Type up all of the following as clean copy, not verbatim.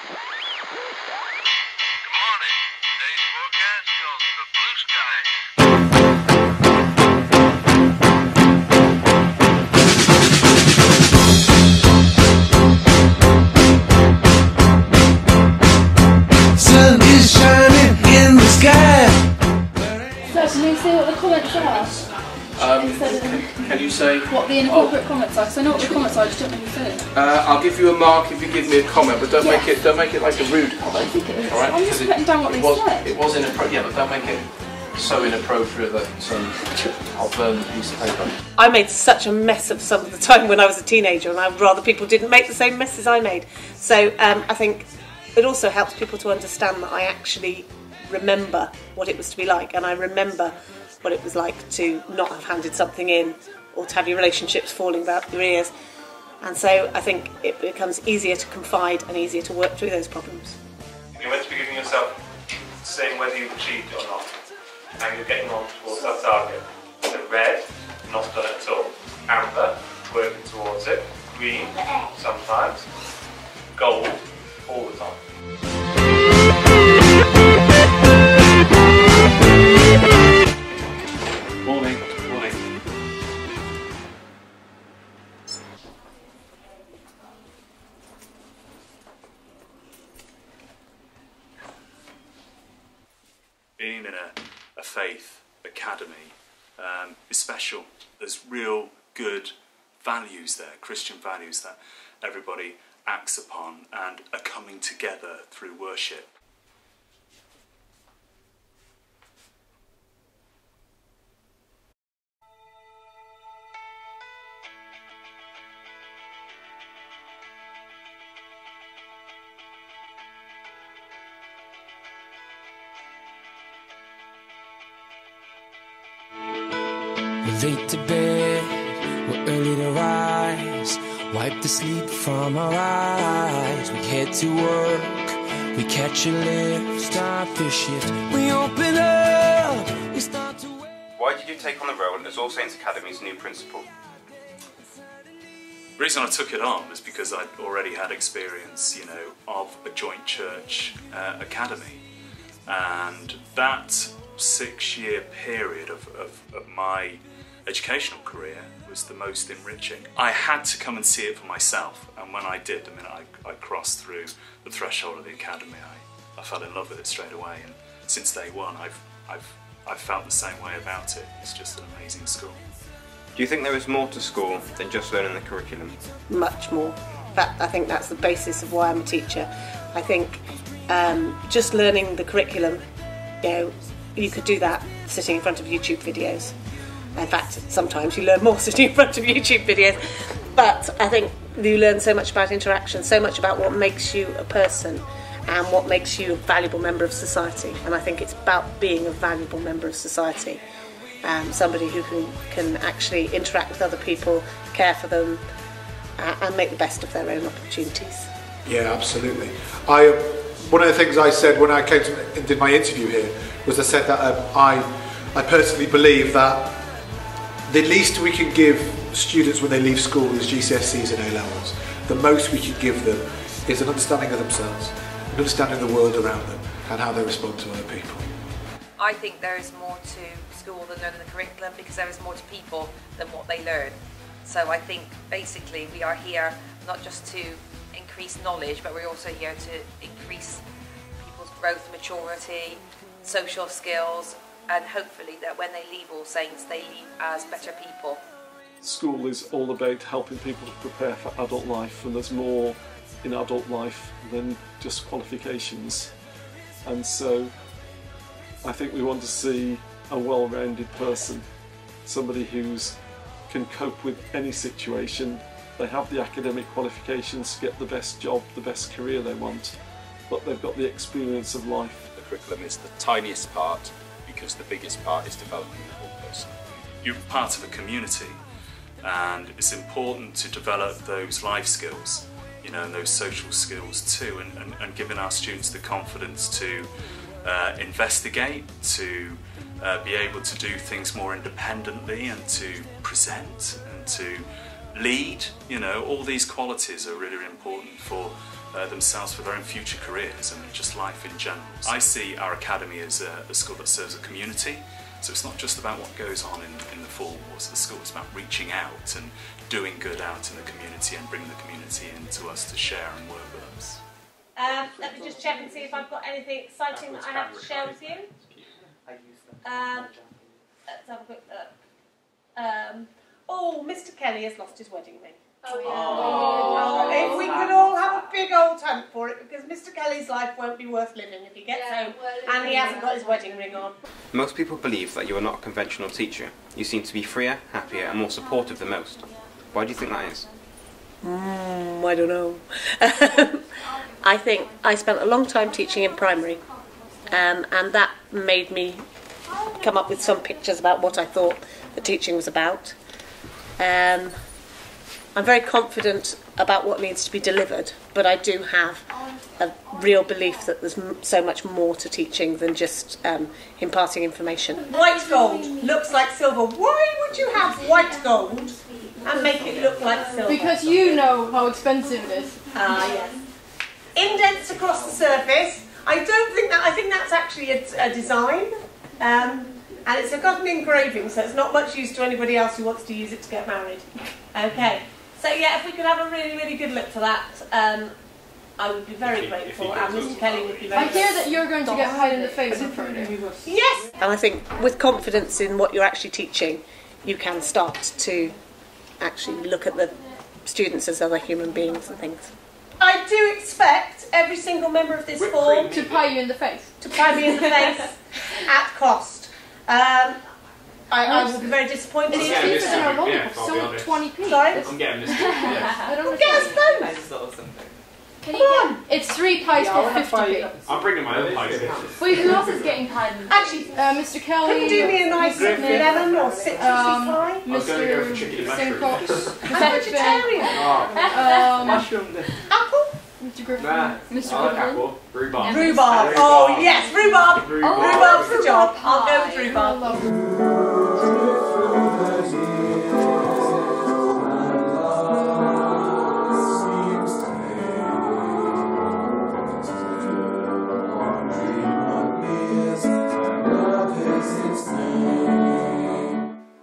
Today's forecast calls for blue skies. Sun is shining in the sky. So can you see what the comments are? Can you say What the inappropriate comments are? Because I know what the comments are, I just don't know who said it. I'll give you a mark if you give me a comment, but don't Yeah. make it like a rude comment. I think it is. All right? I'm just Because putting down what they said. It was inappropriate, yeah, but don't make it so inappropriate that I'll burn the piece of paper. I made such a mess of some of the time when I was a teenager, and I'd rather people didn't make the same messes I made. So I think it also helps people to understand that I actually remember what it was to be like, and I remember what it was like to not have handed something in or to have your relationships falling about your ears. And so I think it becomes easier to confide and easier to work through those problems. You're meant to be giving yourself saying whether you've achieved it or not, and you're getting on towards that target. So red, not done it at all. Amber, working towards it. Green, sometimes. Gold, all the time. Morning. Being in a faith academy is special. There's real good values there, Christian values that everybody acts upon and are coming together through worship. We're late to bed, we're early to rise. Wipe the sleep from our eyes. We head to work, we catch a lift, start the shift. We open up, we start to wait. Why did you take on the role as All Saints Academy's new principal? The reason I took it on was because I'd already had experience, of a joint church academy, and that 6-year period of my educational career was the most enriching. I had to come and see it for myself, and when I did, the minute I crossed through the threshold of the academy, I fell in love with it straight away, and since day one I've felt the same way about it. It's just an amazing school. Do you think there is more to school than just learning the curriculum? Much more. In fact, I think that's the basis of why I'm a teacher. I think just learning the curriculum, you could do that sitting in front of YouTube videos. In fact, sometimes you learn more sitting in front of YouTube videos. But I think you learn so much about interaction, so much about what makes you a person and what makes you a valuable member of society. And I think it's about being a valuable member of society. Somebody who can actually interact with other people, care for them, and make the best of their own opportunities. Yeah, absolutely. One of the things I said when I came to and did my interview here was I said that I personally believe that the least we can give students when they leave school is GCSEs and A-levels. The most we can give them is an understanding of themselves, an understanding of the world around them and how they respond to other people. I think there is more to school than learning the curriculum, because there is more to people than what they learn. So I think basically we are here not just to increase knowledge, but we're also here to increase people's growth, maturity, social skills, and hopefully that when they leave All Saints, they leave as better people. School is all about helping people to prepare for adult life, and there's more in adult life than just qualifications. And so I think we want to see a well-rounded person, somebody who can cope with any situation. They have the academic qualifications to get the best job, the best career they want, but they've got the experience of life. The curriculum is the tiniest part, because the biggest part is developing the whole person. You're part of a community, and it's important to develop those life skills, and those social skills too, and giving our students the confidence to investigate, to be able to do things more independently, and to present and to lead. All these qualities are really important for themselves for their own future careers and just life in general. I see our academy as a school that serves a community, so it's not just about what goes on in the four walls of the school, it's about reaching out and doing good out in the community and bringing the community into us to share and work with us. Let me just check and see if I've got anything exciting that I have to share with you. Let's have a quick look. Oh, Mr. Kelly has lost his wedding ring. Oh, yeah. Oh, if we could all have a big old hunt for it, because Mr. Kelly's life won't be worth living if he gets home and he hasn't got his wedding ring on. Most people believe that you are not a conventional teacher. You seem to be freer, happier and more supportive than most. Why do you think that is? I don't know. I think I spent a long time teaching in primary, and that made me come up with some pictures about what I thought the teaching was about. I'm very confident about what needs to be delivered, but I do have a real belief that there's so much more to teaching than just imparting information. White gold looks like silver. Why would you have white gold and make it look like silver? Because you know how expensive it is. Yes. Indents across the surface. I think that's actually a design. And it's got an engraving, so it's not much use to anybody else who wants to use it to get married. Okay. So yeah, if we could have a really, really good look for that, I would be very grateful, and Mr. Kelly would be very grateful. I hear that you're going to get pied in the face on Friday. Yes! And I think with confidence in what you're actually teaching, you can start to actually look at the students as other human beings and things. I do expect every single member of this form to pie you in the face. To pie me in the face at cost. I will be very disappointed. It's cheaper than our lollipop, so 20p. Sorry? I'm getting this. I don't get us both. Come on. It's 3 pies for 50p. I'm bringing my own pies in. Wait, who else is getting pied? Actually, Mr. Kelly. Couldn't do me a nice lemon or citrusy pie? Mr. Simcox. Vegetarian. Mushroom. Apple? Mr. Griffin. Mr. Griffin. Rhubarb. Rhubarb. Oh yes, rhubarb. Rhubarb's the job. I'll go with rhubarb.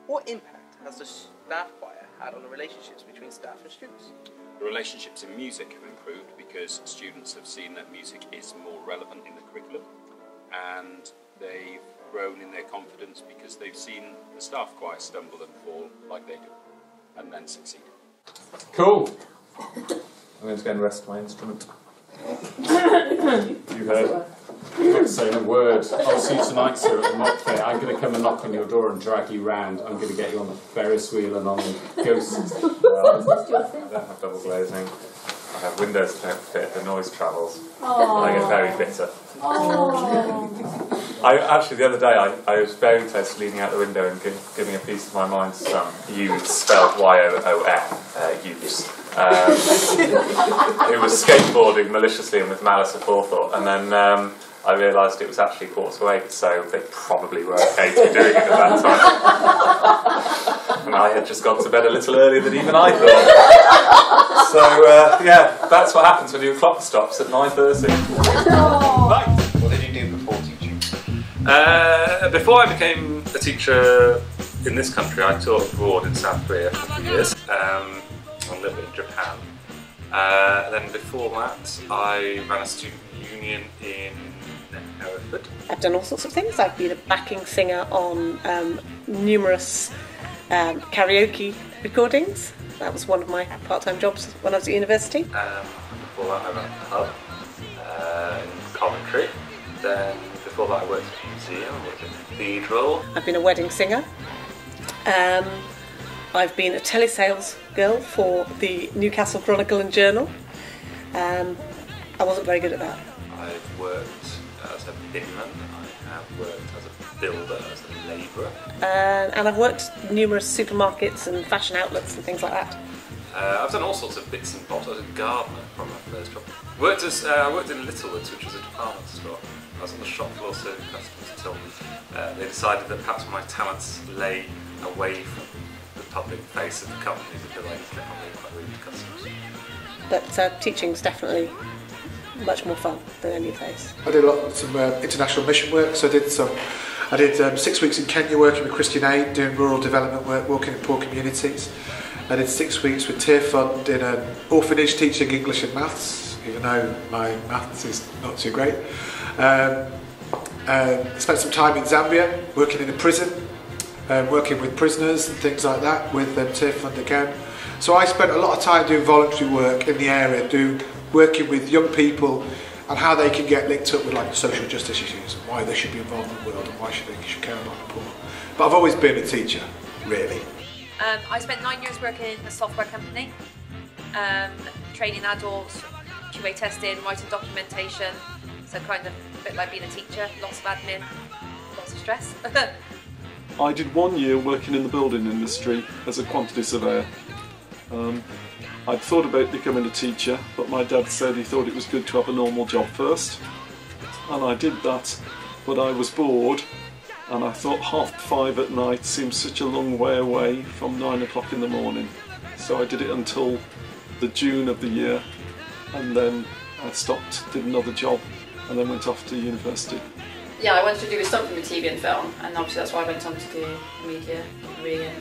What impact has the staff choir had on the relationships between staff and students? The relationships in music have improved because students have seen that music is more relevant in the curriculum, and they've grown in their confidence because they've seen the staff choir stumble and fall like they do, and then succeed. Cool! I'm going to go and rest my instrument. You heard. I'm not saying a word. I'll see you tonight, sir, at the mock fair. I'm going to come and knock on your door and drag you round. I'm going to get you on the Ferris wheel and on the ghost. I don't have double glazing. I have windows that don't fit. The noise travels. I get very bitter. Actually, the other day, I was very close to leaning out the window and giving a piece of my mind to some youths, spelled Y-O-O-F, youths, who was skateboarding maliciously and with malice aforethought, and then I realised it was actually 7:45, so they probably were okay to be doing it at that time. And I had just gone to bed a little earlier than even I thought. So, yeah, that's what happens when your clock stops at 9:30. Right. What did you do before teaching? Before I became a teacher in this country, I taught abroad in South Korea for a few years, and a little bit in Japan. Then before that, I ran a student union in Hereford. I've done all sorts of things. I've been a backing singer on numerous karaoke recordings. That was one of my part-time jobs when I was at university. Before that, I ran a pub in Coventry. Then before that, I worked at a museum, I worked at a cathedral. I've been a wedding singer. I've been a telesales girl for the Newcastle Chronicle and Journal. I wasn't very good at that. I've worked as a pinman, I have worked as a builder, as a labourer. And I've worked numerous supermarkets and fashion outlets and things like that. I've done all sorts of bits and bobs. I was a gardener from my first job. I worked in Littlewoods, which was a department store. I was on the shop floor serving customers until they decided that perhaps my talents lay away from the public face of the company because I kept on being quite rude to customers. but teaching's definitely much more fun than any place. I did some international mission work, so I did 6 weeks in Kenya working with Christian Aid, doing rural development work, working in poor communities. I did 6 weeks with Tear Fund in an orphanage teaching English and maths, even though my maths is not too great. Spent some time in Zambia, working in a prison, working with prisoners and things like that with Tear Fund again. So I spent a lot of time doing voluntary work in the area, working with young people and how they can get linked up with like social justice issues and why they should be involved in the world and why they should care about the poor. But I've always been a teacher, really. I spent 9 years working in a software company, training adults, QA testing, writing documentation, so kind of a bit like being a teacher, lots of admin, lots of stress. I did 1 year working in the building industry as a quantity surveyor. I'd thought about becoming a teacher, but my dad said he thought it was good to have a normal job first. And I did that, but I was bored, and I thought 5:30 at night seemed such a long way away from 9 o'clock in the morning. So I did it until the June of the year, and then I stopped, did another job, and then went off to university. Yeah, I wanted to do something with TV and film, and obviously that's why I went on to do media career.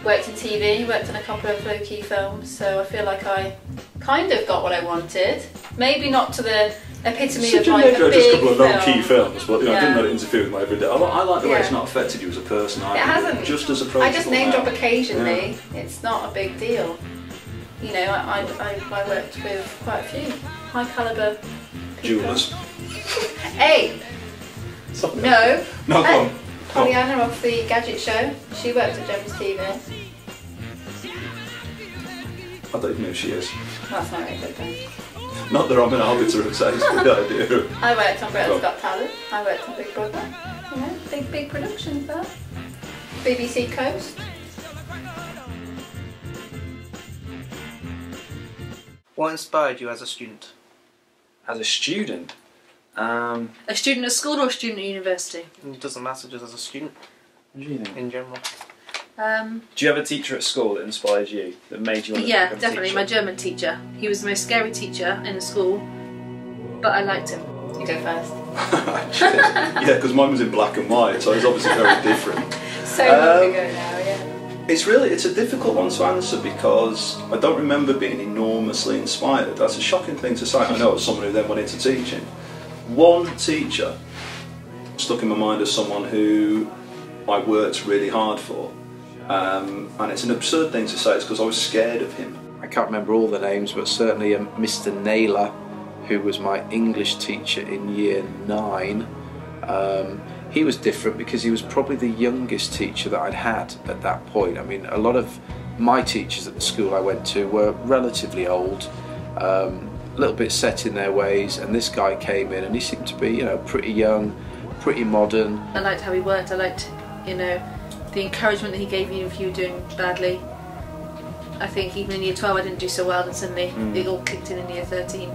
Worked in TV, worked on a couple of low-key films, so I feel like I kind of got what I wanted. Maybe not to the epitome of like a big just a couple of low-key film. films, but I didn't let it interfere with my everyday. I like the way it's not affected you as a person. It hasn't. Just as approachable. I just name drop occasionally. Yeah. It's not a big deal. You know, I worked with quite a few high calibre people. Jewelers. Hey! No. No, go on. Pollyanna off the Gadget Show. She worked at Gem's TV. I don't even know who she is. That's not very good then. Not that I'm an arbiter of taste, but the idea. I worked on Britain's Got Talent. I worked on Big Brother. You know, big productions there. BBC Coast. What inspired you as a student? As a student? A student at school or a student at university? It doesn't matter, just as a student. What do you think? In general. Do you have a teacher at school that inspired you, that made you want to Yeah, become a definitely. teacher? My German teacher. He was the most scary teacher in the school, but I liked him. You go first. Yeah, because mine was in black and white, so it's obviously very different. So long ago now, yeah. It's a difficult one to answer because I don't remember being enormously inspired. That's a shocking thing to say. I know as someone who then went into teaching. One teacher stuck in my mind as someone who I worked really hard for. And it's an absurd thing to say, it's because I was scared of him. I can't remember all the names, but certainly Mr. Naylor, who was my English teacher in year 9. He was different because he was probably the youngest teacher that I'd had at that point. I mean, a lot of my teachers at the school I went to were relatively old, a little bit set in their ways, and this guy came in and he seemed to be, you know, pretty young, pretty modern. I liked how he worked. I liked, you know, the encouragement that he gave you if you were doing badly. I think even in year 12 I didn't do so well, and suddenly it all kicked in year 13,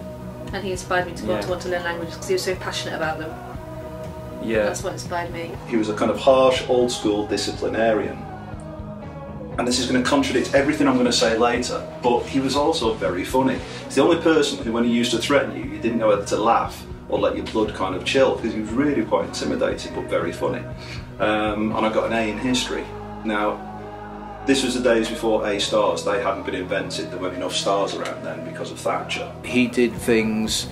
and he inspired me to go on to want to learn languages because he was so passionate about them. Yeah. That's what inspired me. He was a kind of harsh, old school disciplinarian. And this is going to contradict everything I'm going to say later, but he was also very funny. He's the only person who, when he used to threaten you, you didn't know whether to laugh or let your blood kind of chill, because he was really quite intimidating but very funny. And I got an A in history. Now, this was the days before A stars. They hadn't been invented. There weren't enough stars around then because of Thatcher. He did things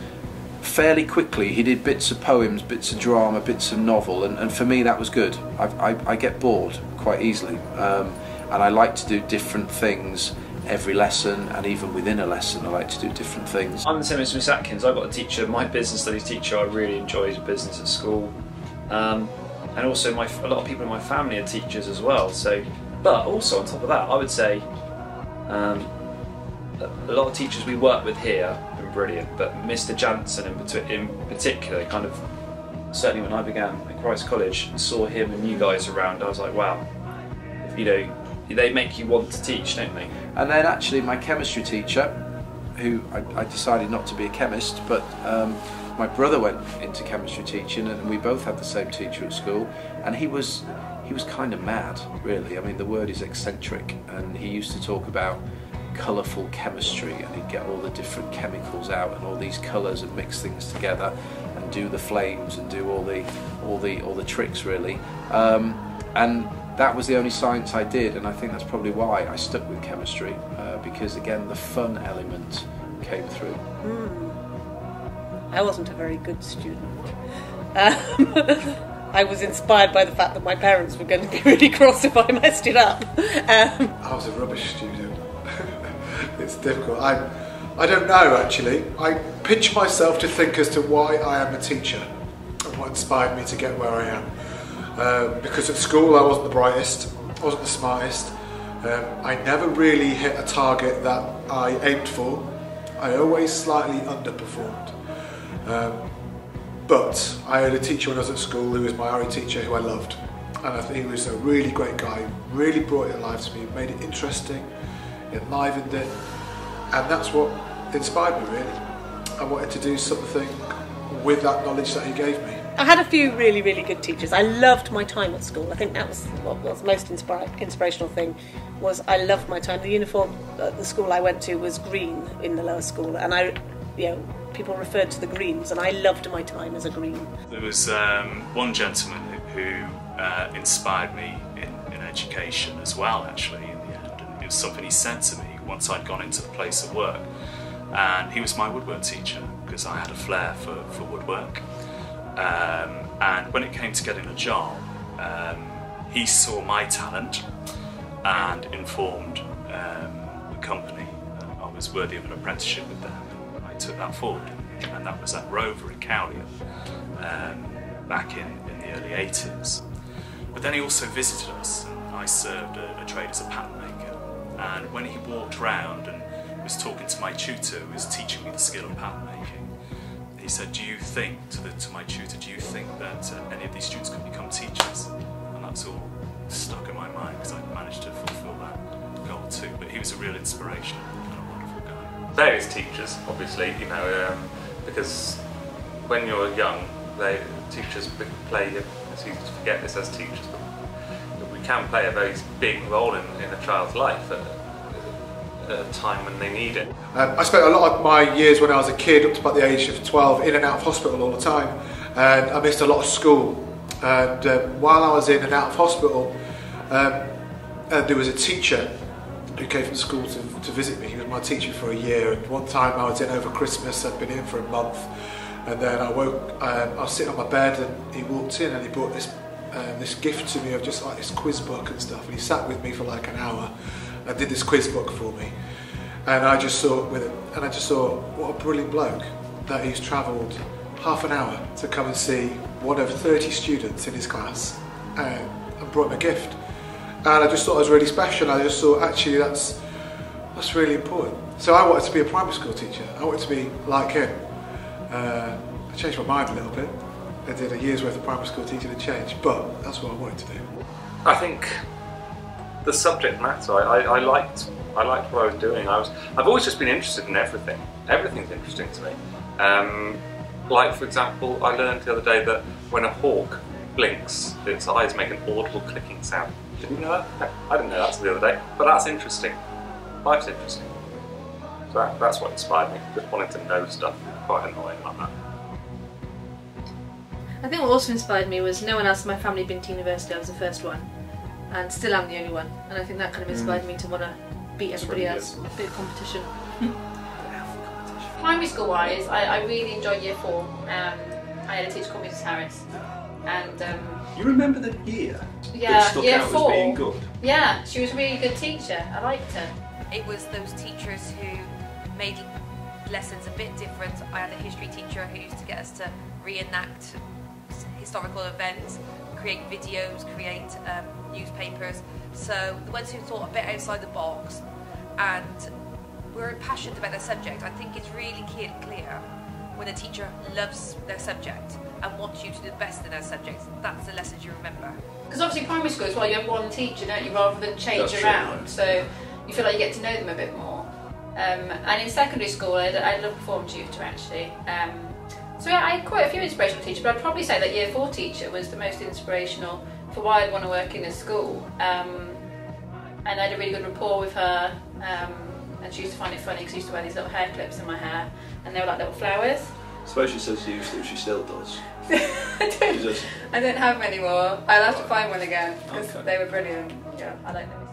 fairly quickly. He did bits of poems, bits of drama, bits of novel, and for me that was good. I get bored quite easily, and I like to do different things every lesson, and even within a lesson I like to do different things. I'm the same as Miss Atkins. I've got a teacher, my business studies teacher I really enjoyed business at school, and also a lot of people in my family are teachers as well. So, but also on top of that, I would say a lot of teachers we work with here have been brilliant, but Mr. Jansen in particular, kind of, certainly when I began at Christ College and saw him and you guys around, I was like, wow, you know, they make you want to teach, don't they? And then actually my chemistry teacher, who I decided not to be a chemist, but my brother went into chemistry teaching, and we both had the same teacher at school, and he was kind of mad, really. I mean, the word is eccentric, and he used to talk about colourful chemistry, and he'd get all the different chemicals out and all these colours and mix things together and do the flames and do all the tricks really. And that was the only science I did, and I think that's probably why I stuck with chemistry, because again the fun element came through. I wasn't a very good student. I was inspired by the fact that my parents were going to be really cross if I messed it up. I was a rubbish student. It's difficult. I don't know actually. I pinch myself to think as to why I am a teacher and what inspired me to get where I am. Because at school I wasn't the brightest, I wasn't the smartest. I never really hit a target that I aimed for. I always slightly underperformed. But I had a teacher when I was at school who was my RE teacher who I loved. And I think he was a really great guy, really brought it alive to me, made it interesting, enlivened it. And that's what inspired me really. I wanted to do something with that knowledge that he gave me. I had a few really, really good teachers. I loved my time at school. I think that was what was the most inspirational thing, was I loved my time. The uniform at the school I went to was green in the lower school, and people referred to the greens, and I loved my time as a green. There was one gentleman who inspired me in education as well, actually, in the end. And it was something he said to me once I'd gone into the place of work. And he was my woodwork teacher, because I had a flair for woodwork. And when it came to getting a job, he saw my talent and informed the company that I was worthy of an apprenticeship with them. I took that forward, and that was at Rover in Cowley back in the early 80s. But then he also visited us, and I served a trade as a pattern maker. And when he walked round and was talking to my tutor, who was teaching me the skill of pattern making, he said, "Do you think to my tutor, do you think that any of these students could become teachers?" And that's all stuck in my mind, because I managed to fulfil that goal too. But he was a real inspiration and a wonderful guy. Various teachers, obviously, because when you're young, teachers play, it's easy to forget this as teachers, but we can play a very big role in a child's life at a time when they need it. I spent a lot of my years when I was a kid, up to about the age of 12, in and out of hospital all the time, and I missed a lot of school. And while I was in and out of hospital, there was a teacher who came from school to visit me. He was my teacher for a year, and one time I was in over Christmas. I'd been in for a month, and then I was sitting on my bed, and he walked in and he brought this gift to me of just like this quiz book and stuff, and he sat with me for like an hour and did this quiz book for me. And I just saw what a brilliant bloke, that he's travelled half an hour to come and see one of 30 students in his class and brought him a gift. And I just thought it was really special. I just thought, actually, that's really important. So I wanted to be a primary school teacher. I wanted to be like him. I changed my mind a little bit. I did a year's worth of primary school teaching and change, but that's what I wanted to do. I think the subject matter, I liked what I was doing. I've always just been interested in everything. Everything's interesting to me. Like, for example, I learned the other day that when a hawk blinks, its eyes make an audible clicking sound. Didn't you know that? No, I didn't know that until the other day, but that's interesting. Life's interesting. So that's what inspired me, just wanting to know stuff. Quite annoying like that. I think what also inspired me was no one else in my family had been to university. I was the first one, and still am the only one. And I think that kind of inspired me to want to beat everybody else. A bit of competition. Primary school wise, I really enjoyed year 4. I had a teacher called Mrs. Harris, and you remember the year? Yeah, that stuck year out 4. As being good. Yeah, she was a really good teacher. I liked her. It was those teachers who made lessons a bit different. I had a history teacher who used to get us to reenact historical events, create videos, create newspapers. So the ones who thought a bit outside the box and were passionate about their subject. I think it's really clear when a teacher loves their subject and wants you to do the best in their subject. That's the lessons you remember. Because obviously primary school as well, you have one teacher, don't you, rather than change around. So you feel like you get to know them a bit more. And in secondary school, I had a perform tutor actually. So yeah, I had quite a few inspirational teachers, but I'd probably say that year 4 teacher was the most inspirational for why I'd want to work in a school. And I had a really good rapport with her. and she used to find it funny because I used to wear these little hair clips in my hair, and they were like little flowers. I suppose she says she used to, she still does. I don't have them anymore. I'll have to find one again because they were brilliant. Yeah, I like them.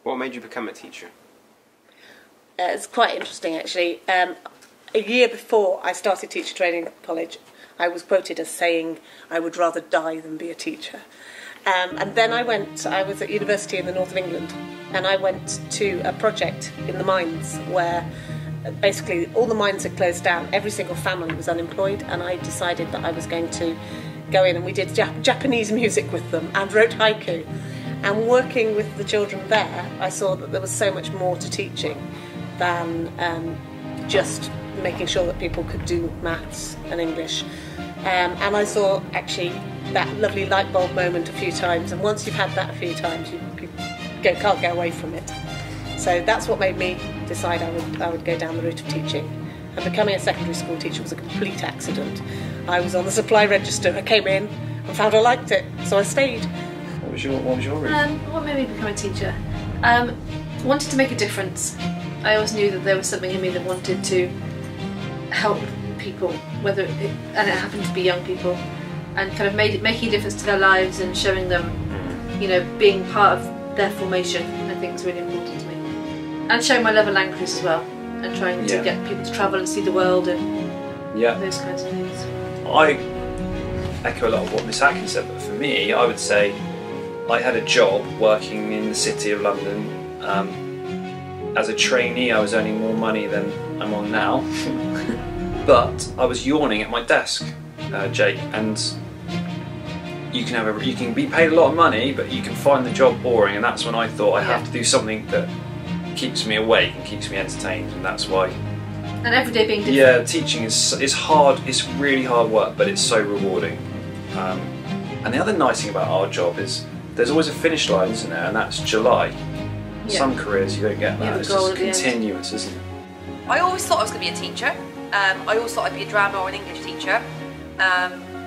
What made you become a teacher? It's quite interesting, actually. A year before I started teacher training at college, I was quoted as saying I would rather die than be a teacher. And then I was at university in the north of England, and I went to a project in the mines where basically all the mines had closed down, every single family was unemployed, and I decided that I was going to go in, and we did Japanese music with them and wrote haiku. And working with the children there, I saw that there was so much more to teaching than just making sure that people could do maths and English. And I saw actually that lovely light bulb moment a few times, and once you've had that a few times, you can't go away from it. So that's what made me decide I would go down the route of teaching. And becoming a secondary school teacher was a complete accident. I was on the supply register, I came in and found I liked it, so I stayed. What was your reason? What made me become a teacher? Wanted to make a difference. I always knew that there was something in me that wanted to help people, and it happened to be young people, and kind of making a difference to their lives and showing them, being part of their formation. I think is really important to me, and showing my love of languages as well, and trying to get people to travel and see the world and those kinds of things. I echo a lot of what Miss Atkins said, but for me, I would say I had a job working in the City of London. As a trainee, I was earning more money than I'm on now, but I was yawning at my desk, Jake. And you can be paid a lot of money, but you can find the job boring, and that's when I thought I have to do something that keeps me awake and keeps me entertained, and that's why. And every day being different. Yeah, teaching is hard. It's really hard work, but it's so rewarding. And the other nice thing about our job is there's always a finish line, isn't there? And that's July. Yeah. Some careers you don't get that. It's just continuous, isn't it? I always thought I was going to be a teacher. I always thought I'd be a drama or an English teacher.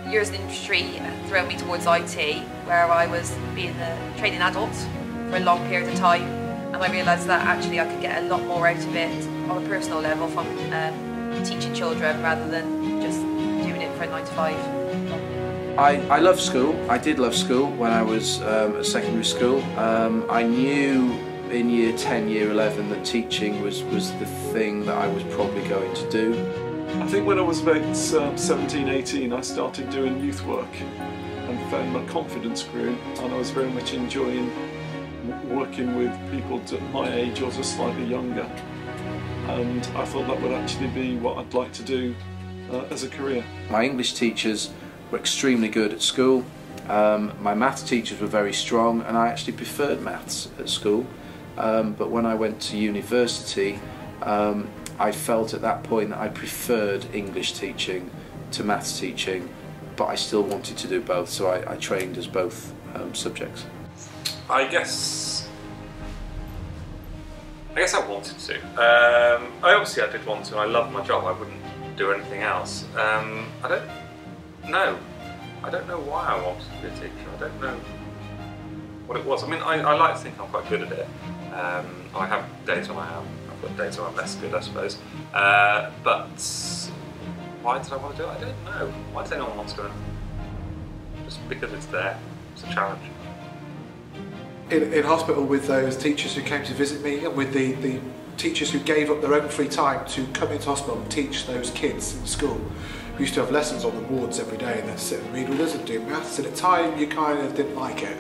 Years in the industry threw me towards IT, where I was training adults for a long period of time, and I realised that actually I could get a lot more out of it on a personal level from teaching children rather than just doing it for a 9 to 5. I love school. I did love school when I was at secondary school. I knew in year 10, year 11 that teaching was the thing that I was probably going to do. I think when I was about 17, 18, I started doing youth work and found my confidence grew, and I was very much enjoying working with people my age or just slightly younger. And I thought that would actually be what I'd like to do as a career. My English teachers were extremely good at school. My maths teachers were very strong, and I actually preferred maths at school. But when I went to university, I felt at that point that I preferred English teaching to maths teaching, but I still wanted to do both, so I trained as both subjects. I guess I wanted to. I did want to. I loved my job. I wouldn't do anything else. I don't know why I wanted to be a teacher. I don't know what it was. I mean, I like to think I'm quite good at it. I have days when I am. I've got days when I'm less good, I suppose. But why did I want to do it? I don't know. Why does anyone want to do it? Just because it's there. It's a challenge. In hospital with those teachers who came to visit me, and with the teachers who gave up their own free time to come into hospital and teach those kids in school. We used to have lessons on the wards every day, and they'd sit and read with us and do maths, and at the time you kind of didn't like it.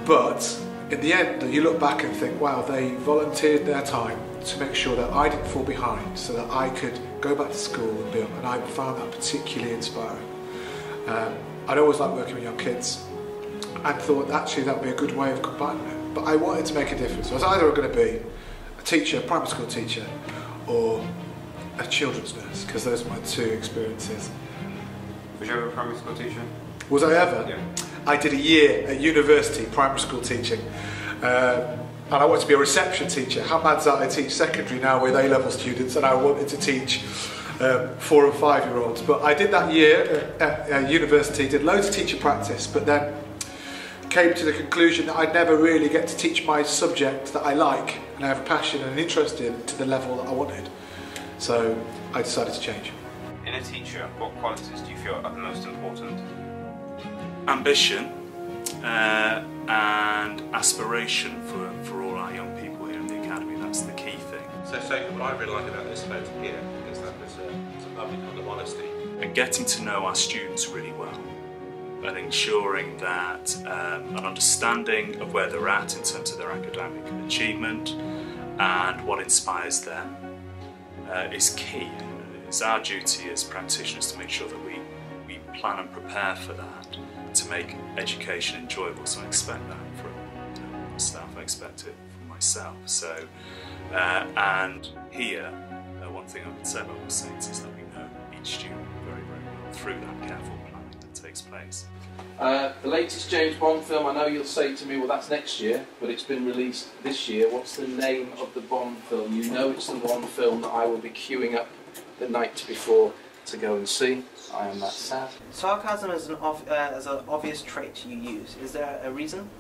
But in the end, you look back and think, wow, they volunteered their time to make sure that I didn't fall behind, so that I could go back to school and build, and I found that particularly inspiring. I'd always liked working with young kids and thought actually that would be a good way of combining it. But I wanted to make a difference. So I was either going to be a teacher, a primary school teacher, or a children's nurse, because those are my two experiences. Was you ever a primary school teacher? Was I ever? Yeah. I did a year at university, primary school teaching. And I wanted to be a reception teacher. How mad's that? I teach secondary now with A-level students, and I wanted to teach 4 and 5-year-olds. But I did that year at university, did loads of teacher practice, but then came to the conclusion that I'd never really get to teach my subject that I like and I have a passion and an interest in to the level that I wanted. So I decided to change. In a teacher, what qualities do you feel are the most important? Ambition and aspiration for all our young people here in the academy. That's the key thing. So what I really like about this event here is that there's a lovely kind of honesty. And getting to know our students really well and ensuring that an understanding of where they're at in terms of their academic achievement and what inspires them is key. It's our duty as practitioners to make sure that we plan and prepare for that, to make education enjoyable. So I expect that from staff, I expect it from myself. So, and here, one thing I would say about all Saints is that we know each student very, very well through that careful planning that takes place. The latest James Bond film, I know you'll say to me, well that's next year, but it's been released this year. What's the name of the Bond film? You know it's the one film that I will be queuing up the night before to go and see. I am that sad. Sarcasm is an obvious trait you use. Is there a reason?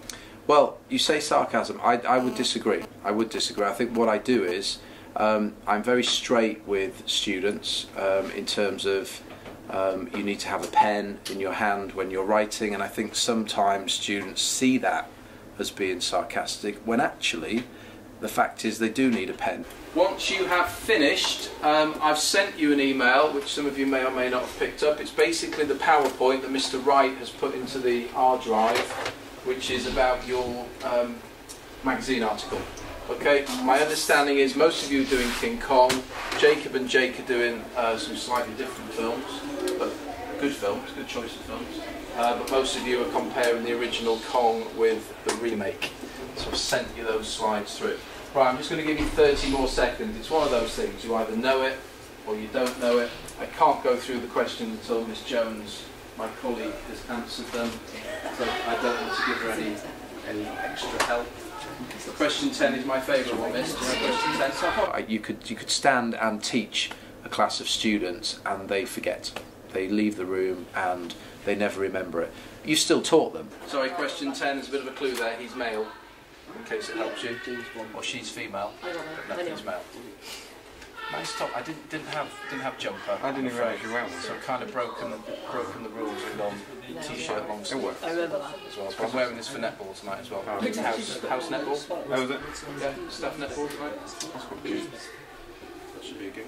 Well, you say sarcasm. I would disagree. I would disagree. I think what I do is I'm very straight with students in terms of you need to have a pen in your hand when you're writing, and I think sometimes students see that as being sarcastic when actually the fact is they do need a pen. Once you have finished, I've sent you an email which some of you may or may not have picked up. It's basically the PowerPoint that Mr. Wright has put into the R drive, which is about your magazine article. Okay, my understanding is most of you are doing King Kong. Jacob and Jake are doing some slightly different films, but good films, good choice of films. But most of you are comparing the original Kong with the remake. So I've sent you those slides through. Right, I'm just going to give you 30 more seconds. It's one of those things, you either know it or you don't know it. I can't go through the questions until Miss Jones, my colleague, has answered them. So I don't want to give her any extra help. Question 10 is my favourite one, Miss. Do you know question 10? You could stand and teach a class of students and they forget. They leave the room and they never remember it. You still taught them. Sorry, question 10 is a bit of a clue there. He's male, in case it helps you. Or she's female, but nothing's male. Nice top. I didn't have jumper. I didn't realise you were wearing one. So I've kind of broken the rules and gone t-shirt, long sleeve. I remember that. As well. I'm wearing this for netball tonight as well. House netball. Oh, was it? Yeah, staff netball tonight. That's quite good. That should be a good.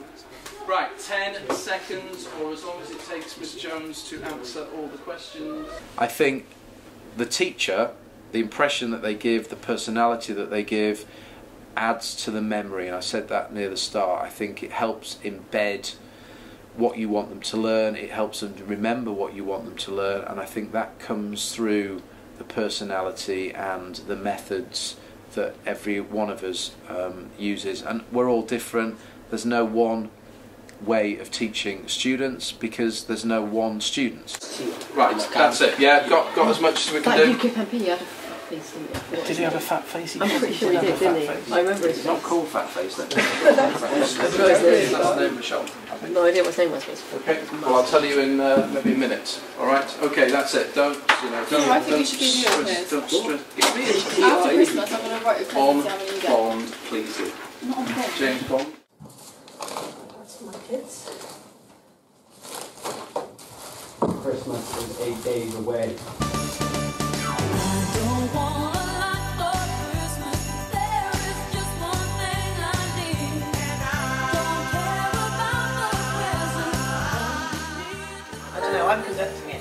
Right, 10 seconds, or as long as it takes Miss Jones to answer all the questions. I think the teacher, the impression that they give, the personality that they give, adds to the memory, and I said that near the start. I think it helps embed what you want them to learn, it helps them to remember what you want them to learn, and I think that comes through the personality and the methods that every one of us uses. And we're all different. There's no one way of teaching students because there's no one student. Right, that's it. Yeah, got as much as we can do. Did he have a fat face? I'm pretty sure he did, didn't he? I remember his face. Not called fat face then. That's the name of the shop. No idea what his name was. Okay. Well, I'll tell you in maybe a minute. All right. Okay, that's it. Don't. I think you should give you a quiz. Don't stress. After Christmas, I'm going to write a quiz and see how many you get. Bond, please do. Not on Bond. James Bond. That's for my kids. Christmas is 8 days away. I'm conducting it.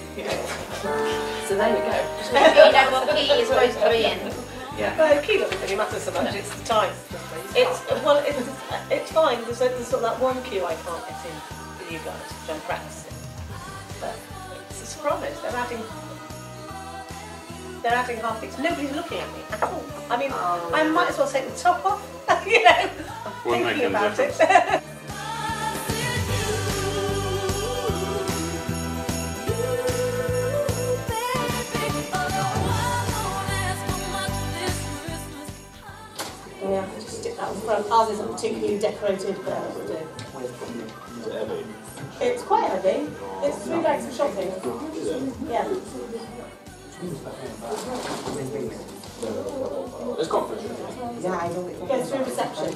So there you go. Just make sure you know what key you're supposed to be in. Yeah. Key doesn't really matter so much, it's the time. It's fine. There's sort of that one cue I can't get in for you guys, which I'm practicing. But it's a surprise. They're adding half things. Nobody's looking at me at all. I mean, I might as well take the top off. You know, thinking about it. Yeah, just stick that in front. Ours isn't particularly decorated, but it'll do. It's quite heavy. It's 3 bags of shopping. Yeah. It's conference. Yeah, I don't think. Goes through reception.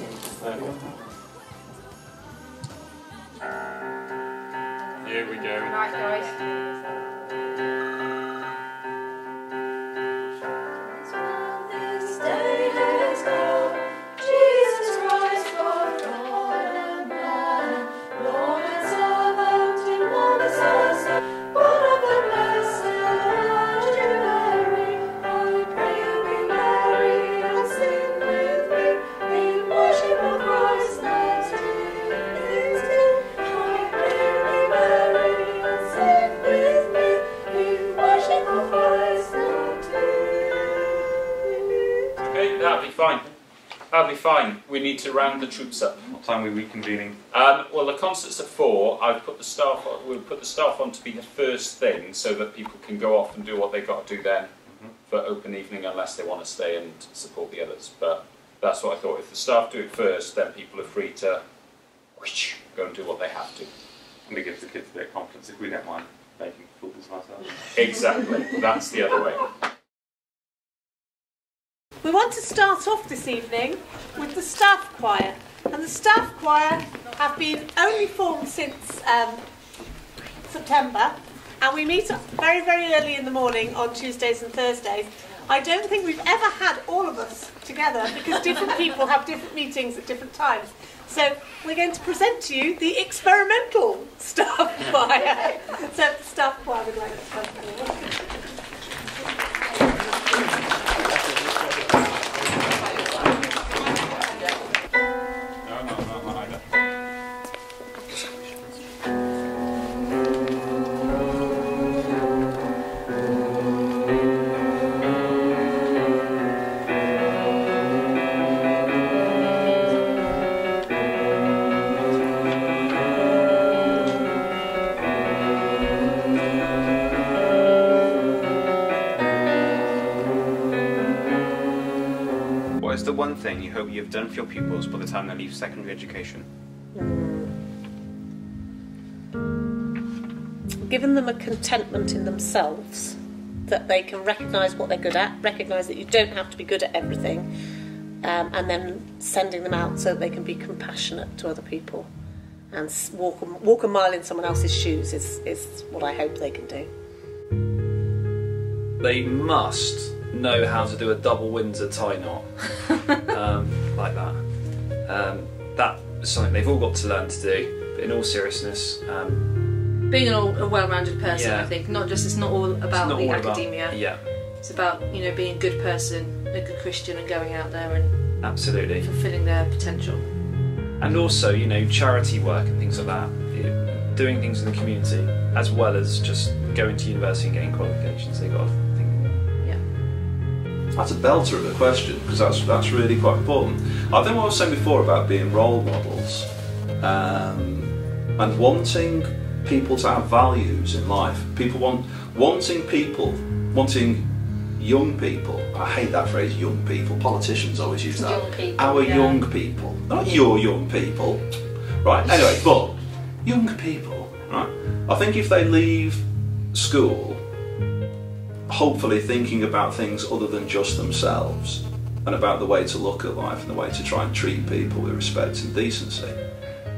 Here we go. Right, guys. That'll be fine. We need to round the troops up. What time are we reconvening? Well, the concert's at 4. I've put the staff. We'll put the staff on to be the first thing, so that people can go off and do what they've got to do then for open evening, unless they want to stay and support the others. But that's what I thought. If the staff do it first, then people are free to go and do what they have to. And it gives the kids a bit of confidence if we don't mind making fools of ourselves. Exactly. That's the other way. We want to start off this evening with the staff choir. And the staff choir have been only formed since September. And we meet very, very early in the morning on Tuesdays and Thursdays. I don't think we've ever had all of us together because different people have different meetings at different times. So we're going to present to you the experimental staff choir. So the staff choir would like to come forward. What is the one thing you hope you've done for your pupils by the time they leave secondary education? Given them a contentment in themselves, that they can recognise what they're good at, recognise that you don't have to be good at everything, and then sending them out so that they can be compassionate to other people and walk a mile in someone else's shoes is what I hope they can do. They must know how to do a double Windsor tie knot, like that. That's something they've all got to learn to do, but in all seriousness, being a well-rounded person, I think, it's not all about the academia. It's about, being a good person, a good Christian, and going out there and absolutely fulfilling their potential. And also, charity work and things like that, doing things in the community, as well as just going to university and getting qualifications. They've got to think more. That's a belter of a question, because that's really quite important. I think what I was saying before about being role models and wanting people to have values in life. Wanting young people. I hate that phrase, young people. Politicians always use that. Young people, Our young people, not your young people. Right. Anyway, but young people. Right. I think if they leave school, hopefully thinking about things other than just themselves, and about the way to look at life and the way to try and treat people with respect and decency.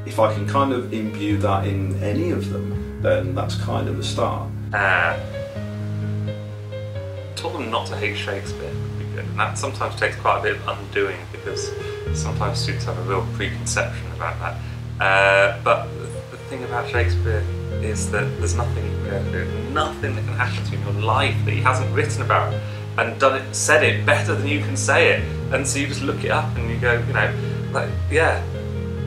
If I can kind of imbue that in any of them, then that's kind of a start. Taught them not to hate Shakespeare, and that sometimes takes quite a bit of undoing because sometimes students have a real preconception about that. But the thing about Shakespeare is that there's nothing that can happen to you in your life that he hasn't written about and said it better than you can say it. And so you just look it up and you go, like, yeah,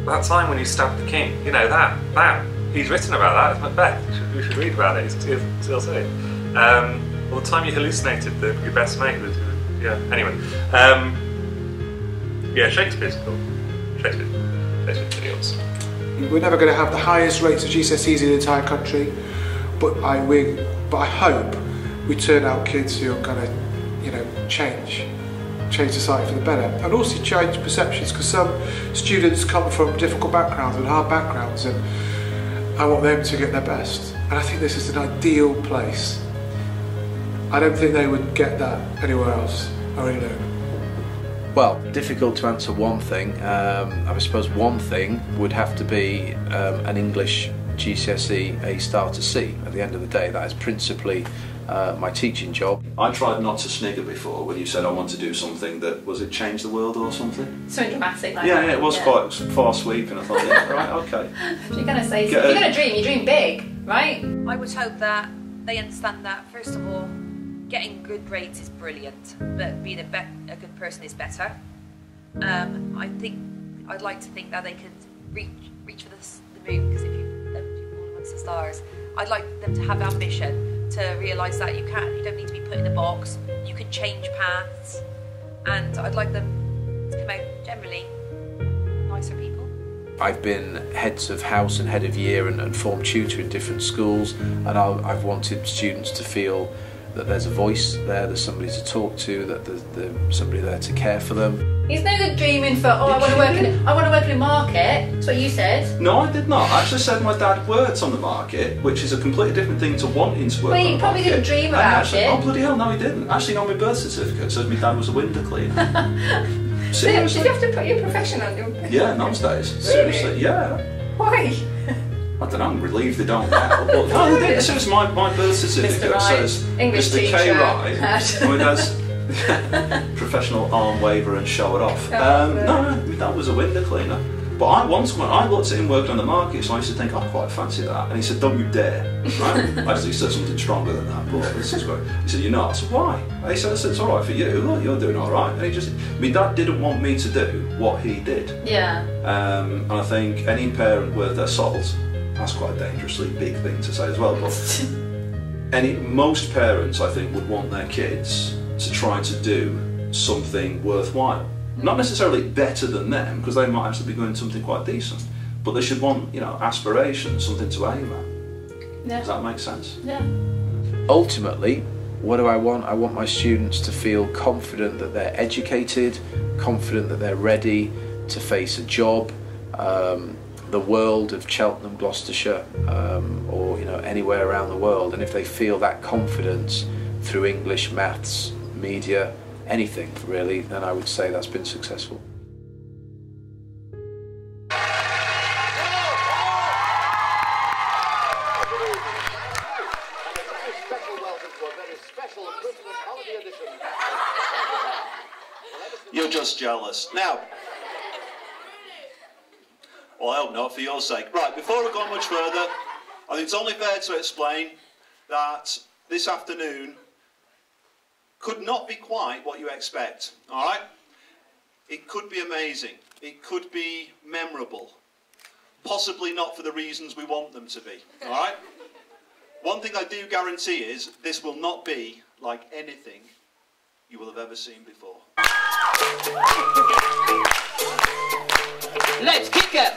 that time when you stabbed the king, you know, that he's written about that. It's Macbeth. We should read about it. He'll say it. Or the time you hallucinated your best mate was, yeah. Anyway, yeah, Shakespeare's cool. Shakespeare's pretty awesome. We're never going to have the highest rates of GCSEs in the entire country, but I hope we turn out kids who are going to, you know, change society for the better, and also change perceptions, because some students come from difficult backgrounds and hard backgrounds, and I want them to get their best. And I think this is an ideal place. I don't think they would get that anywhere else. I really don't. Well, difficult to answer one thing. I suppose one thing would have to be an English GCSE A star to C. At the end of the day, that is principally my teaching job. I tried not to snigger before when you said I want to do something that, was it change the world or something? So dramatic like yeah, that. Yeah, it was quite far sweeping. I thought, yeah, right, okay. If you're going to say something, you're going to dream, you dream big, right? I would hope that they understand that, first of all, getting good grades is brilliant, but being a good person is better. I'd like to think that they could reach for the moon, because if you fall amongst the stars, I'd like them to have ambition, to realise that you don't need to be put in a box, you can change paths, and I'd like them to come out generally nicer people. I've been heads of house and head of year and form tutor in different schools, and I've wanted students to feel that there's a voice there, there's somebody to talk to, that there's somebody there to care for them. He's no good dreaming for, I want to work in a market. That's what you said. No, I did not. I actually said my dad worked on the market, which is a completely different thing to wanting to work on the market. Well, he probably didn't dream about it. Oh, bloody hell, no he didn't. Actually, on my birth certificate it says my dad was a window cleaner. Seriously? Did you have to put your profession on your... Yeah, in those days. Really? Seriously, yeah. Why? I don't know, I'm relieved they don't now. But no, they did. As soon as my birth certificate says English Mr. teacher. K. Wright, well, it has professional arm waver and show it off. No, my dad was a window cleaner. But I looked at him working on the market, so I used to think, I quite fancy that. And he said, don't you dare. Right? Actually, he said something stronger than that, but this is great. He said, you're not. I said, why? He said, it's all right for you. Look, you're doing all right. And my dad didn't want me to do what he did. Yeah. And I think any parent worth their salt, that's quite a dangerously big thing to say as well, but most parents, I think, would want their kids to try to do something worthwhile. Not necessarily better than them, because they might actually be doing something quite decent, but they should want, you know, aspirations, something to aim at. Yeah. Does that make sense? Yeah. Ultimately, what do I want? I want my students to feel confident that they're educated, confident that they're ready to face a job, the world of Cheltenham, Gloucestershire, or anywhere around the world. And if they feel that confidence through English, maths, media, anything really, then I would say that's been successful. You're just jealous. Now, well, I hope not, for your sake. Right, before I go much further, I think it's only fair to explain that this afternoon could not be quite what you expect, all right? It could be amazing. It could be memorable. Possibly not for the reasons we want them to be, all right? One thing I do guarantee is this will not be like anything you will have ever seen before. Let's kick it!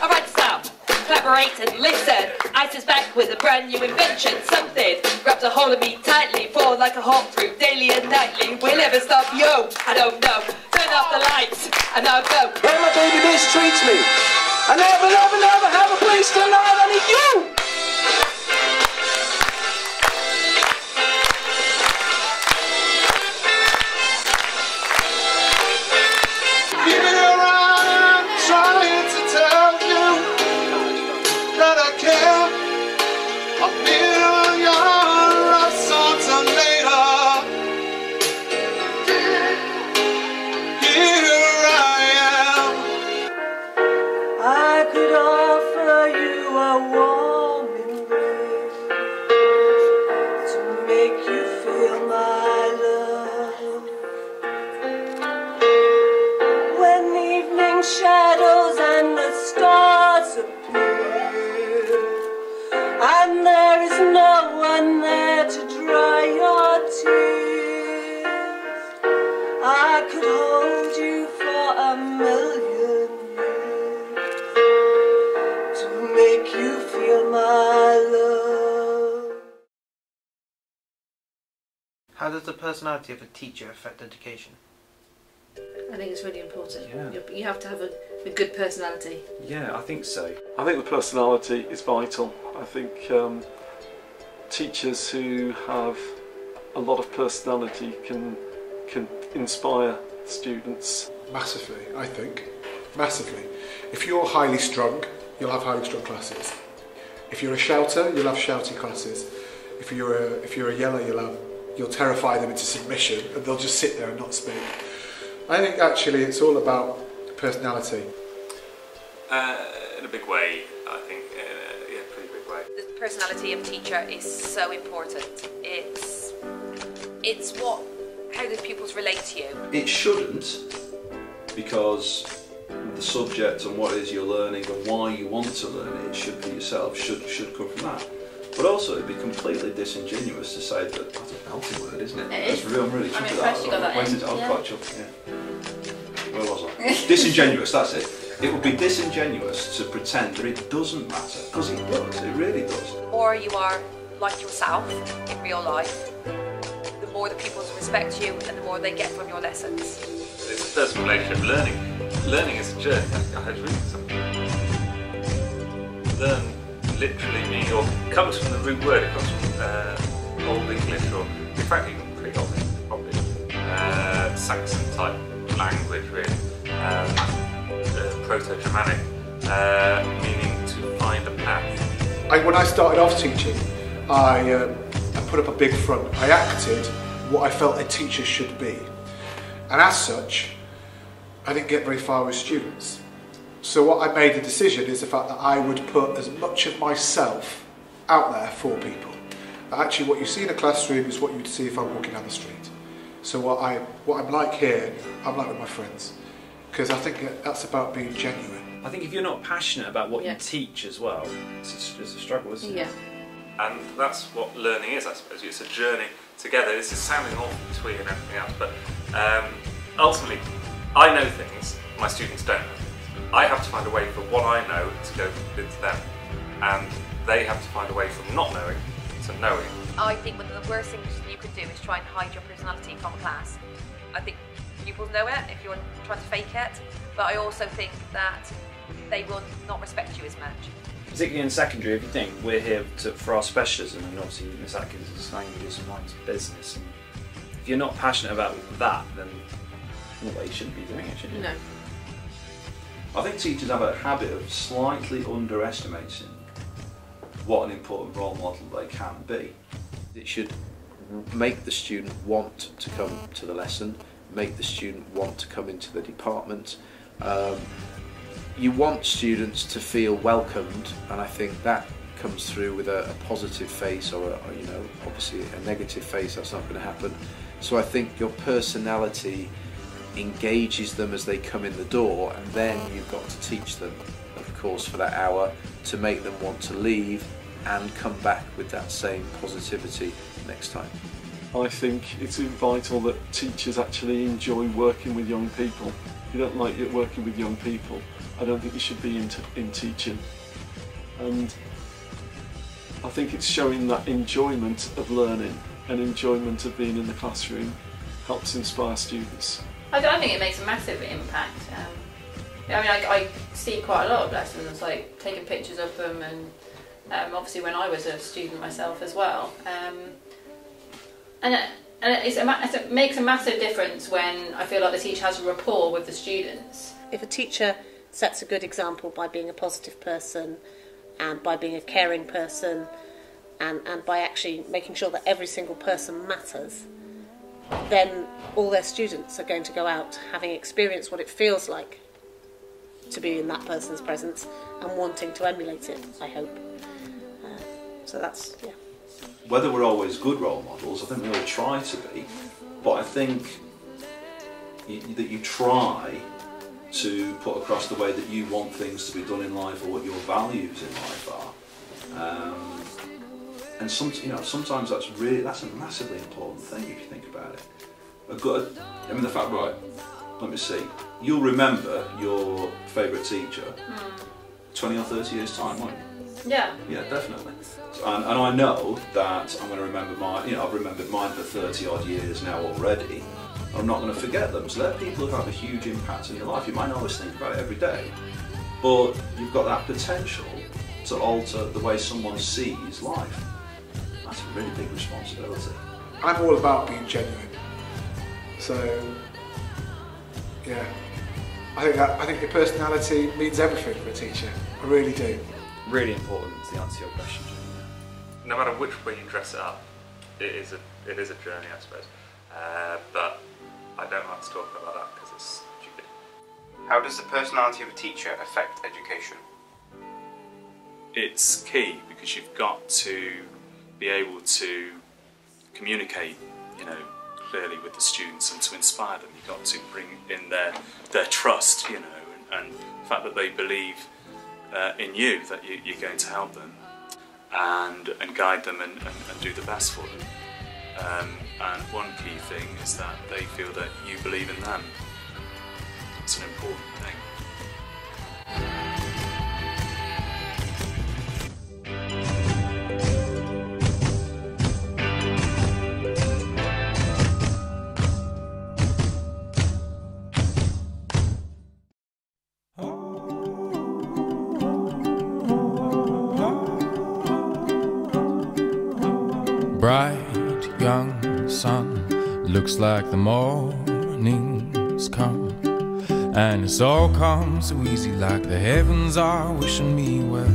Alright, stop. Collaborate and listen. I suspect with a brand new invention, something grabs a hold of me tightly, fall like a hawk through daily and nightly. Will ever stop? Yo, I don't know. Turn off the lights and I'll go. When my baby mistreats me, I never have a place to lie. I need you! I could offer you a warm shadows and the stars appear, and there is no one there to dry your tears. I could hold you for a million years to make you feel my love. How does the personality of a teacher affect education? I think it's really important. Yeah. You have to have a good personality. Yeah, I think so. I think the personality is vital. I think teachers who have a lot of personality can inspire students. Massively, I think. Massively. If you're highly strung, you'll have highly strung classes. If you're a shouter, you'll have shouty classes. If you're a yeller, you'll terrify them into submission and they'll just sit there and not speak. I think actually it's all about personality. In a big way, I think, yeah, pretty big way. The personality of a teacher is so important. It's how the pupils relate to you. It shouldn't, because the subject and what it is you're learning and why you want to learn it should be yourself, should come from that. But also it'd be completely disingenuous to say that, that's a belting word, isn't it? It is. I'm really chuffed with that. You got that in. I'm quite chuffed, yeah. Where was I? Disingenuous, that's it. It would be disingenuous to pretend that it doesn't matter, because it does, it really does. The more you are like yourself in real life, the more the pupils respect you and the more they get from your lessons. It's a personal relationship. Learning is a journey. I was reading something. Learn literally means, or comes from the root word. It comes from Old English, or in fact even pretty old English, probably Saxon type language, really. Proto-Germanic, meaning to find a path. When I started off teaching, I put up a big front. I acted what I felt a teacher should be. And as such, I didn't get very far with students. So what I made the decision is the fact that I would put as much of myself out there for people. Actually, what you see in a classroom is what you'd see if I'm walking down the street. So what I'm like here, I'm like with my friends. Because I think that's about being genuine. I think if you're not passionate about what you teach as well, it's a struggle, isn't it? Yeah. And that's what learning is, I suppose. It's a journey together. This is sounding awful between and everything else, but ultimately, I know things my students don't know. I have to find a way for what I know to go with them, and they have to find a way from not knowing to knowing. I think one of the worst things you can do is try and hide your personality from class. I think pupils know it if you're trying to fake it, but I also think that they will not respect you as much. Particularly in secondary, if you think we're here for our specialism, and obviously Miss Atkins is languages and mine's business, and if you're not passionate about that, then well, you shouldn't be doing it, should you? No. I think teachers have a habit of slightly underestimating what an important role model they can be. It should make the student want to come to the lesson, make the student want to come into the department. You want students to feel welcomed, and I think that comes through with a positive face, or you know, obviously a negative face. That's not going to happen. So I think your personality engages them as they come in the door, and then you've got to teach them, of course, for that hour to make them want to leave and come back with that same positivity next time. I think it's vital that teachers actually enjoy working with young people. If you don't like working with young people, I don't think you should be in teaching. And I think it's showing that enjoyment of learning and enjoyment of being in the classroom helps inspire students. I think it makes a massive impact. I mean, I see quite a lot of lessons, like taking pictures of them, and obviously when I was a student myself as well. And it makes a massive difference when I feel like the teacher has a rapport with the students. If a teacher sets a good example by being a positive person and by being a caring person and by actually making sure that every single person matters, then all their students are going to go out having experienced what it feels like to be in that person's presence and wanting to emulate it, I hope. So that's, yeah. Whether we're always good role models, I think we all try to be, but I think that you try to put across the way that you want things to be done in life or what your values in life are. And sometimes that's a massively important thing if you think about it. The fact, right, let me see, you'll remember your favourite teacher 20 or 30 years time, won't you? Yeah. Yeah, definitely. And I know that I'm going to remember mine, I've remembered mine for 30 odd years now already. I'm not going to forget them. So they're people who have a huge impact on your life. You might not always think about it every day, but you've got that potential to alter the way someone sees life. That's a really big responsibility. I'm all about being genuine. So, yeah, I think your personality means everything for a teacher. I really do. Really important to answer your question. No matter which way you dress it up, it is a journey, I suppose. But I don't like to talk about that because it's stupid. How does the personality of a teacher affect education? It's key because you've got to be able to communicate, clearly with the students and to inspire them. You've got to bring in their trust, and the fact that they believe in you, that you're going to help them and guide them and do the best for them. And one key thing is that they feel that you believe in them. It's an important thing. Bright young sun, looks like the morning's come, and it's all come so easy, like the heavens are wishing me well.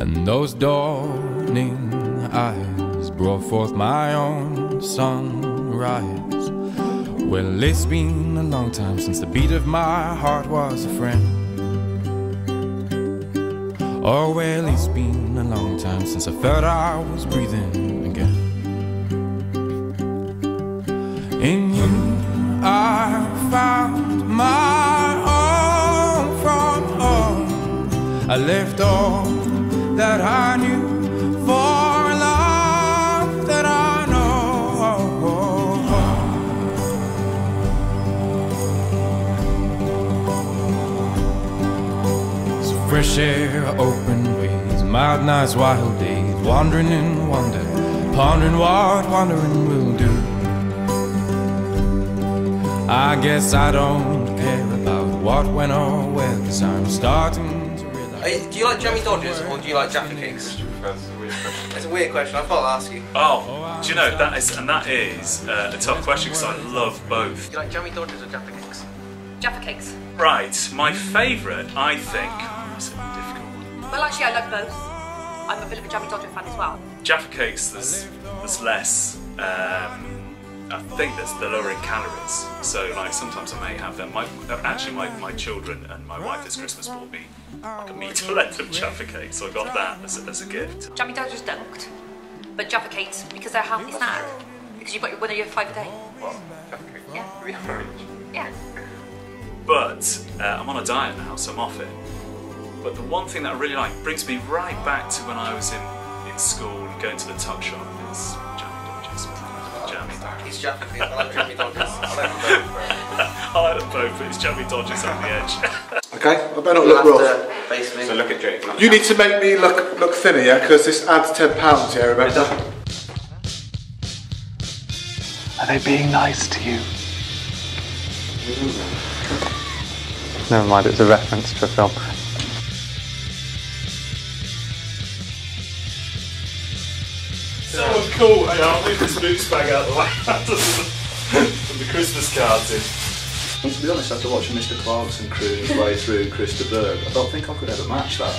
And those dawning eyes brought forth my own sunrise. Well, it's been a long time since the beat of my heart was a friend. Oh, well, it's been a long time since I felt I was breathing again. In you I found my home from home. I left all that I knew for love that I know. So fresh air, open ways, mild nights, wild days, wandering in wonder, pondering what wandering will do. I guess I don't care about what went or where, 'cause I'm starting to realize. Do you like jammy dodgers or do you like Jaffa cakes? It's a weird question. I thought I'd ask you. Oh, do you know that is a tough question because I love both. Do you like jammy dodgers or Jaffa cakes? Jaffa cakes. Right, my favourite, I think. It's a difficult one. Well, actually, I like both. I'm a bit of a jammy dodger fan as well. Jaffa cakes, there's less. I think that's the lower in calories, so like sometimes I may have them. My children and my wife this Christmas bought me like a metre-length of Jaffa cake, so I got that as a gift. Jammy dodgers don't, but Jaffa cakes, because they're a healthy snack, because you've got one of your 5 a day. What? Jaffa cake? Yeah. Yeah. But I'm on a diet now, so I'm off it. But the one thing that I really like brings me right back to when I was in school and going to the tuck shop is jammy dodgers. It's Jaffa cakes. I like jammy dodgers. I like them both. I like them both, but it's jammy dodgers on the edge. Okay, I better not look rough. So look at Jake. You need to make me look thinner, yeah? Because this adds £10, yeah, remember? Are they being nice to you? Never mind, it's a reference to a film. So cool. Hang on, I'll leave this boots bag out of the way. From the Christmas cards in. And to be honest, after watching Mr. Clarkson cruise his way through Christa Berg, I don't think I could ever match that.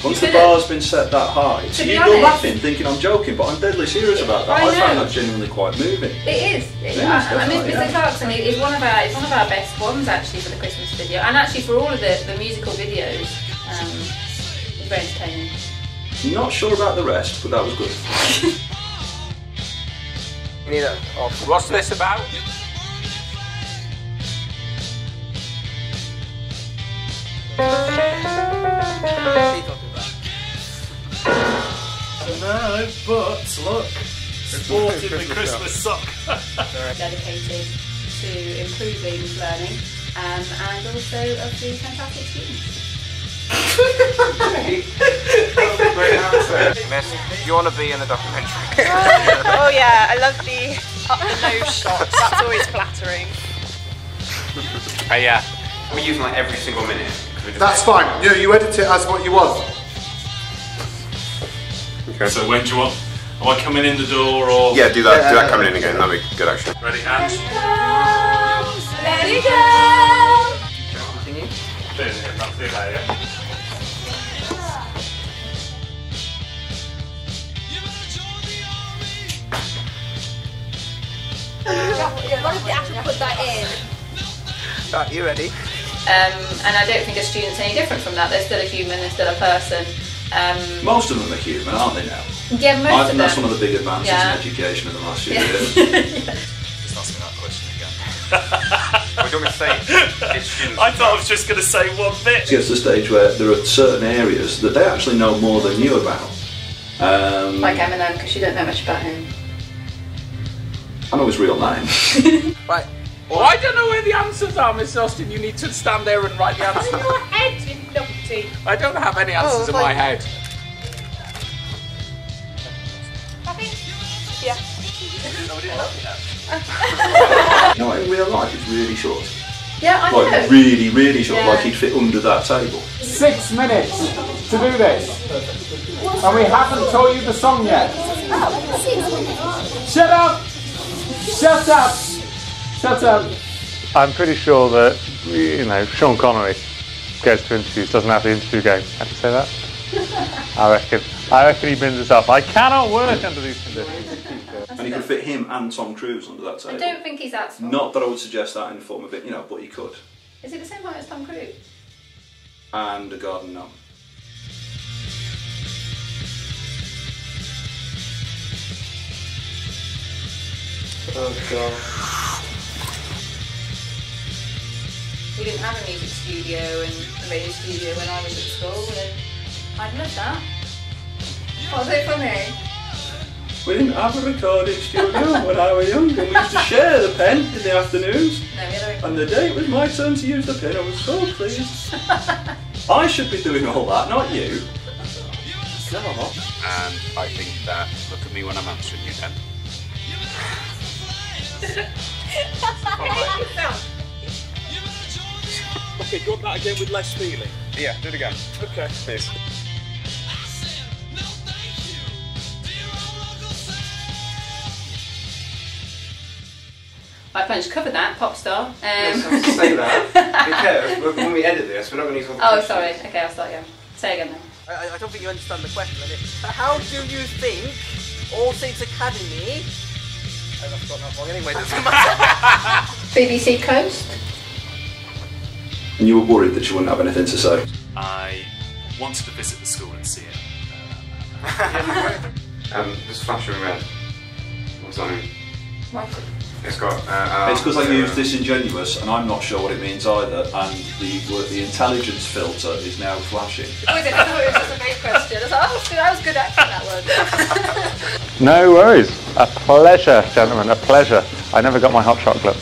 Once the bar's been set that high, so you go laughing, thinking I'm joking, but I'm deadly serious about that. I find that genuinely quite moving. It is. I mean, Mr. Clarkson is one of our best ones actually for the Christmas video, and actually for all of the musical videos. It's very entertaining. Not sure about the rest, but that was good. Neither. What's this about? No, but look, sporting the Christmas sock. Dedicated to improving learning and also of the fantastic students. Great answer. Miss, you want to be in the documentary? Oh yeah, I love the up the nose shots. That's always flattering. Yeah, we're using like every single minute. That's fine. You edit it as what you want. Okay. So when do you want? Am I coming in the door or? Yeah, do that. Do that coming in again. That'd be good action. Ready, hands. Let it go. Continue. Not too late, yeah. What if they actually put that in? Right, you ready? And I don't think a student's any different from that. They're still a human, they're still a person. Most of them are human, aren't they now? Yeah, most I of think them. that's one of the big advances in education in the last few years. Just ask me that question again. What do you want me to say? It's students. I thought I was just going to say one bit. It gets to the stage where there are certain areas that they actually know more than you about. Like Eminem, because you don't know much about him. I know his real name. Right. Well, I don't know where the answers are, Miss Austin. You need to stand there and write the answers. In your head, you numpty. I don't have any answers in my head. Yeah. No, in real life it's really short. Yeah, I Like know. really, really short, Yeah. like he'd fit under that table. 6 minutes to do this. And we haven't taught you the song yet. Shut up! Shut up! Shut up! I'm pretty sure that, Sean Connery goes to interviews, doesn't have the interview going. Have to say that? I reckon he bins us up. I cannot work under these conditions. And he could fit him and Tom Cruise under that I table. don't think he's that small. Not that I would suggest that in the form of it, but he could. Is he the same height as Tom Cruise? And a garden gnome. Oh god. We didn't have a music studio and a radio studio when I was at school, and I'd love that. Was it funny? We didn't have a recording studio when I was young, and we used to share the pen in the afternoons. No, we had And the day it was my turn to use the pen, I was so pleased. I should be doing all that, not you. And I think that, look at me when I'm answering you then. Okay, do you want that again with less feeling? Yeah, do it again. Okay. Please. I punch covered that, pop star. Yes, I have to say that. Because when we edit this, we're not going to use all the Oh, questions. sorry. Okay, I'll start again. Say again then. I don't think you understand the question. How do you think All Saints Academy... I've got that wrong anyway, doesn't matter. BBC Coast. And you were worried that you wouldn't have anything to say. I wanted to visit the school and see it. Just flash in red. What's that mean? What? It's got. It's because I used disingenuous, and I'm not sure what it means either. And the intelligence filter is now flashing. Oh, is it? I thought it was just a great question. I was like, oh, that was good acting, that one. No worries. A pleasure, gentlemen, a pleasure. I never got my hot chocolate.